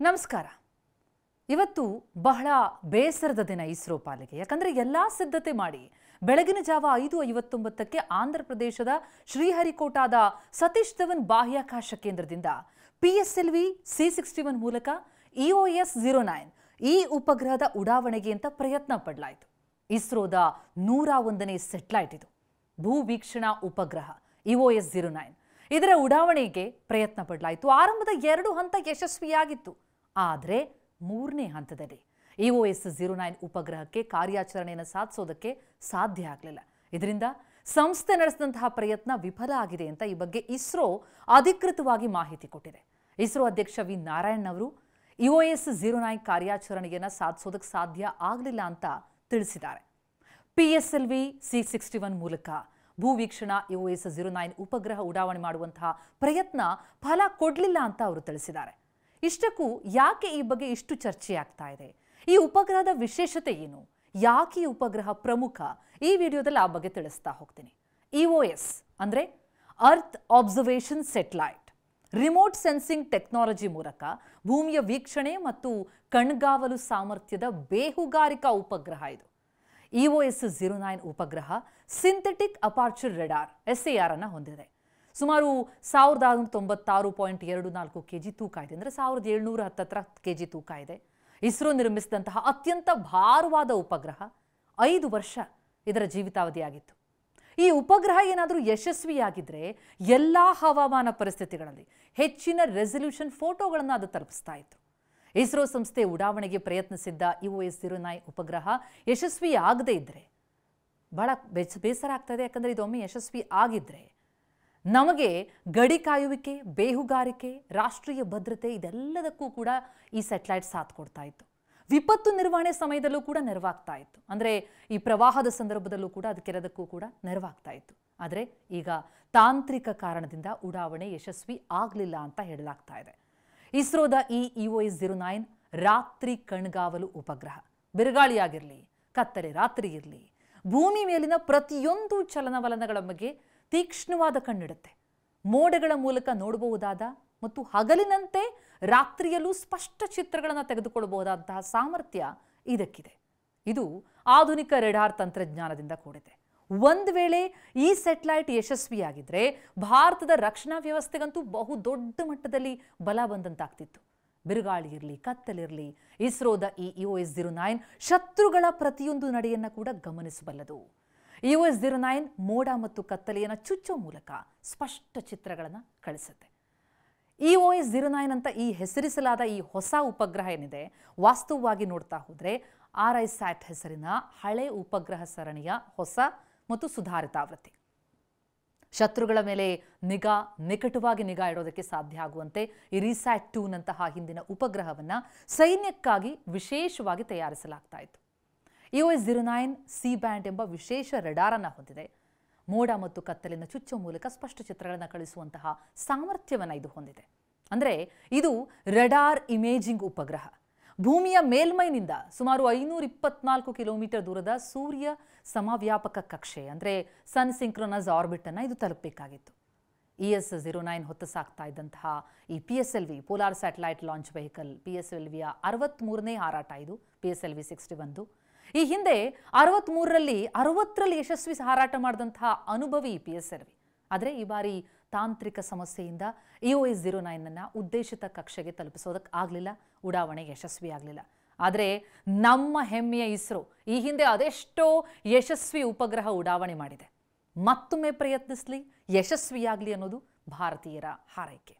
ನಮಸ್ಕಾರ. ಇವತ್ತು ಬಹಳ ಬೇಸರದ ದಿನ ಇಸ್ರೋ ಪಾಲಿಗೆ. ಯಾಕಂದ್ರೆ ಎಲ್ಲಾ ಸಿದ್ಧತೆ ಮಾಡಿ ಬೆಳಗಿನ ಜಾವ 5:59ಕ್ಕೆ ಆಂಧ್ರ ಪ್ರದೇಶದ ಶ್ರೀಹರಿಕೋಟಾದ ಸತೀಶ್ ಧವನ್ ಬಾಹ್ಯಾಕಾಶ ಕೇಂದ್ರದಿಂದ PSLV C61 ಮೂಲಕ EOS-09 ಈ ಉಪಗ್ರಹದ ಉಡಾವಣೆಗೆ ಅಂತ ಪ್ರಯತ್ನ ಪಡಲಾಯಿತು. ಇಸ್ರೋದ 101ನೇ ಸೆಟಲೈಟ್ ಇದು. ಭೂವೀಕ್ಷಣಾ ಉಪಗ್ರಹ EOS-09 ಇದರ ಉಡಾವಣೆಗೆ ಪ್ರಯತ್ನ ಪಡಲಾಯಿತು. ಆರಂಭದ 2 ಹಂತ ಯಶಸ್ವಿಯಾಗಿತ್ತು. ಆದರೆ 3ನೇ ಹಂತದಲ್ಲಿ EOS-09 ಉಪಗ್ರಹಕ್ಕೆ ಕಾರ್ಯಾಚರಣೆಯನ್ನು ಸಾಧಿಸೋದಕ್ಕೆ ಸಾಧ್ಯ ಆಗಲಿಲ್ಲ. ಇದರಿಂದ ಸಂಸ್ಥೆ ನಡೆಸಿದಂತಹ ಪ್ರಯತ್ನ ವಿಫಲ ಆಗಿದೆ ಅಂತ ಈ ಬಗ್ಗೆ ಇಸ್ರೋ ಅಧಿಕೃತವಾಗಿ ಮಾಹಿತಿ ಕೊಟ್ಟಿದೆ. ಇಸ್ರೋ ಅಧ್ಯಕ್ಷ ವಿ ನಾರಾಯಣ್ ಅವರು EOS-09 ಕಾರ್ಯಾಚರಣೆಯನ್ನು ಸಾಧಿಸೋದಕ್ಕೆ ಸಾಧ್ಯ ಆಗಲಿಲ್ಲ ಅಂತ ತಿಳಿಸಿದ್ದಾರೆ. PSLV C61 ಮೂಲಕ ಭೂವೀಕ್ಷಣಾ EOS-09 ಉಪಗ್ರಹ ಉಡಾವಣೆ ಮಾಡುವಂತಹ ಪ್ರಯತ್ನ ಫಲ ಕೊಡಲಿಲ್ಲ ಅಂತ ಅವರು ತಿಳಿಸಿದ್ದಾರೆ. ಇಷ್ಟಕ್ಕೂ ಯಾಕೆ ಈ ಬಗ್ಗೆ ಇಷ್ಟು ಚರ್ಚೆ ಆಗ್ತಾ ಇದೆ? ಈ ಉಪಗ್ರಹದ ವಿಶೇಷತೆ ಏನು? ಯಾಕೆ ಈ ಉಪಗ್ರಹ ಪ್ರಮುಖ? ಈ ವಿಡಿಯೋದಲ್ಲಿ ಆ ಬಗ್ಗೆ ತಿಳಿಸ್ತಾ ಹೋಗ್ತೀನಿ. EOS ಅಂದ್ರೆ earth observation satellite, remote sensing technology ಮೂಲಕ ಭೂಮಿಯ ವೀಕ್ಷಣೆ ಮತ್ತು ಕಣ್ಗಾವಲು ಸಾಮರ್ಥ್ಯದ ಬೇಹುಗಾರಿಕಾ ಉಪಗ್ರಹ ಇದು. EOS-09 ಉಪಗ್ರಹ ಸಿಂಥೆಟಿಕ್ ಅಪಾರ್ಚರ್ ರೆಡಾರ್ SAR ಅನ್ನು ಹೊಂದಿದೆ. ಸುಮಾರು 1696.24 kg ತೂಕ ಇದೆ. ಅಂದರೆ 1710 kg ತೂಕ ಇದೆ. ಇಸ್ರೋ ನಿರ್ಮಿಸಿದಂತಹ ಅತ್ಯಂತ ಭಾರವಾದ ಉಪಗ್ರಹ. 5 ವರ್ಷ ಇದರ ಜೀವಿತಾವಧಿಯಾಗಿತ್ತು. ಈ ಉಪಗ್ರಹ ಏನಾದರೂ ಯಶಸ್ವಿಯಾಗಿದ್ರೆ ಎಲ್ಲ ಹವಾಮಾನ ಪರಿಸ್ಥಿತಿಗಳಲ್ಲಿ ಹೆಚ್ಚಿನ ರೆಸಲ್ಯೂಷನ್ ಫೋಟೋಗಳನ್ನು ಅದು ತಲುಪಿಸ್ತಾ ಇತ್ತು. ಇಸ್ರೋ ಸಂಸ್ಥೆ ಉಡಾವಣೆಗೆ ಪ್ರಯತ್ನಿಸಿದ್ದ EOS-09 ಉಪಗ್ರಹ ಯಶಸ್ವಿ ಆಗದೇ ಇದ್ರೆ ಬಹಳ ಬೇಸರ ಆಗ್ತಾ ಇದೆ. ಯಾಕಂದರೆ ಇದೊಮ್ಮೆ ಯಶಸ್ವಿ ಆಗಿದ್ರೆ ನಮಗೆ ಗಡಿ ಕಾಯುವಿಕೆ, ಬೇಹುಗಾರಿಕೆ, ರಾಷ್ಟ್ರೀಯ ಭದ್ರತೆ ಇದೆಲ್ಲದಕ್ಕೂ ಕೂಡ ಈ ಸ್ಯಾಟಲೈಟ್ ಸಾಥ್ ಕೊಡ್ತಾ ಇತ್ತು. ವಿಪತ್ತು ನಿರ್ವಹಣೆ ಸಮಯದಲ್ಲೂ ಕೂಡ ನೆರವಾಗ್ತಾ ಇತ್ತು. ಅಂದರೆ ಈ ಪ್ರವಾಹದ ಸಂದರ್ಭದಲ್ಲೂ ಕೂಡ ಅದಕ್ಕೆಲ್ಲದಕ್ಕೂ ಕೂಡ ನೆರವಾಗ್ತಾ ಇತ್ತು. ಆದರೆ ಈಗ ತಾಂತ್ರಿಕ ಕಾರಣದಿಂದ ಉಡಾವಣೆ ಯಶಸ್ವಿ ಆಗಲಿಲ್ಲ ಅಂತ ಹೇಳಲಾಗ್ತಾ ಇದೆ. ಇಸ್ರೋದ ಈ EOS-09 ರಾತ್ರಿ ಕಣ್ಗಾವಲು ಉಪಗ್ರಹ. ಬಿರುಗಾಳಿಯಾಗಿರಲಿ, ಕತ್ತಲೆ ರಾತ್ರಿ ಇರಲಿ, ಭೂಮಿ ಮೇಲಿನ ಪ್ರತಿಯೊಂದು ಚಲನವಲನಗಳ ಬಗ್ಗೆ ತೀಕ್ಷ್ಣವಾದ ಕಣ್ಣಿಡುತ್ತೆ. ಮೋಡಗಳ ಮೂಲಕ ನೋಡಬಹುದಾದ ಮತ್ತು ಹಗಲಿನಂತೆ ರಾತ್ರಿಯಲ್ಲೂ ಸ್ಪಷ್ಟ ಚಿತ್ರಗಳನ್ನು ತೆಗೆದುಕೊಳ್ಳಬಹುದಾದಂತಹ ಸಾಮರ್ಥ್ಯ ಇದಕ್ಕಿದೆ. ಇದು ಆಧುನಿಕ ರೆಡಾರ್ ತಂತ್ರಜ್ಞಾನದಿಂದ ಕೂಡಿದೆ. ಒಂದು ವೇಳೆ ಈ ಸೆಟಲೈಟ್ ಯಶಸ್ವಿಯಾಗಿದ್ರೆ ಭಾರತದ ರಕ್ಷಣಾ ವ್ಯವಸ್ಥೆಗಂತೂ ಬಹು ದೊಡ್ಡ ಮಟ್ಟದಲ್ಲಿ ಬಲ ಬಂದಂತಾಗ್ತಿತ್ತು. ಬಿರುಗಾಳಿ ಇರಲಿ, ಕತ್ತಲಿರಲಿ, ಇಸ್ರೋದ ಈ EOS-09 ಶತ್ರುಗಳ ಪ್ರತಿಯೊಂದು ನಡೆಯನ್ನು ಕೂಡ ಗಮನಿಸಬಲ್ಲದು. EOS-09 ಮೋಡ ಮತ್ತು ಕತ್ತಲೆಯನ್ನು ಚುಚ್ಚೋ ಮೂಲಕ ಸ್ಪಷ್ಟ ಚಿತ್ರಗಳನ್ನು ಕಳಿಸುತ್ತೆ. EOS-09 ಅಂತ ಈ ಹೆಸರಿಸಲಾದ ಈ ಹೊಸ ಉಪಗ್ರಹ ಏನಿದೆ, ವಾಸ್ತವವಾಗಿ ನೋಡ್ತಾ ಹೋದರೆ RISAT ಹೆಸರಿನ ಹಳೆ ಉಪಗ್ರಹ ಸರಣಿಯ ಹೊಸ ಮತ್ತು ಸುಧಾರಿತ ಆವೃತ್ತಿ. ಶತ್ರುಗಳ ಮೇಲೆ ನಿಕಟವಾಗಿ ನಿಗಾ ಇಡೋದಕ್ಕೆ ಸಾಧ್ಯ ಆಗುವಂತೆ ಈ RISAT-2 ನಂತಹ ಹಿಂದಿನ ಉಪಗ್ರಹವನ್ನು ಸೈನ್ಯಕ್ಕಾಗಿ ವಿಶೇಷವಾಗಿ ತಯಾರಿಸಲಾಗ್ತಾ ಇತ್ತು. EOS-09 C-ಬ್ಯಾಂಡ್ ಎಂಬ ವಿಶೇಷ ರೆಡಾರನ್ನು ಹೊಂದಿದೆ. ಮೋಡ ಮತ್ತು ಕತ್ತಲಿನ ಚುಚ್ಚೋ ಮೂಲಕ ಸ್ಪಷ್ಟ ಚಿತ್ರಗಳನ್ನು ಕಳಿಸುವಂತಹ ಸಾಮರ್ಥ್ಯವನ್ನು ಇದು ಹೊಂದಿದೆ. ಅಂದರೆ ಇದು ರೆಡಾರ್ ಇಮೇಜಿಂಗ್ ಉಪಗ್ರಹ. ಭೂಮಿಯ ಮೇಲ್ಮೈನಿಂದ ಸುಮಾರು 524 ಕಿಲೋಮೀಟರ್ ದೂರದ ಸೂರ್ಯ ಸಮವ್ಯಾಪಕ ಕಕ್ಷೆ ಅಂದರೆ ಸನ್ ಸಿಂಕ್ರೊನಸ್ ಆರ್ಬಿಟ್ ಅನ್ನು ಇದು ತಲುಪಬೇಕಾಗಿತ್ತು. EOS-09 ಹೊತ್ತು ಸಾಗ್ತಾ ಇದ್ದಂತಹ ಈ PSLV polar satellite launch vehicle PSLVಯ 63ನೇ ಹಾರಾಟ ಇದು. PSLV 61 ಈ ಹಿಂದೆ 63ರಲ್ಲಿ 60ರಲ್ಲಿ ಯಶಸ್ವಿ ಹಾರಾಟ ಮಾಡಿದಂತಹ ಅನುಭವಿ PSLV. ಆದರೆ ಈ ಬಾರಿ ತಾಂತ್ರಿಕ ಸಮಸ್ಯೆಯಿಂದ EOS-09 ಉದ್ದೇಶಿತ ಕಕ್ಷೆಗೆ ತಲುಪಿಸೋದಕ್ಕೆ ಆಗಲಿಲ್ಲ. ಉಡಾವಣೆ ಯಶಸ್ವಿ ಆಗಲಿಲ್ಲ. ಆದರೆ ನಮ್ಮ ಹೆಮ್ಮೆಯ ಇಸ್ರೋ ಈ ಹಿಂದೆ ಅದೆಷ್ಟೋ ಯಶಸ್ವಿ ಉಪಗ್ರಹ ಉಡಾವಣೆ ಮಾಡಿದೆ. ಮತ್ತೊಮ್ಮೆ ಪ್ರಯತ್ನಿಸಲಿ, ಯಶಸ್ವಿಯಾಗಲಿ ಅನ್ನೋದು ಭಾರತೀಯರ ಹಾರೈಕೆ.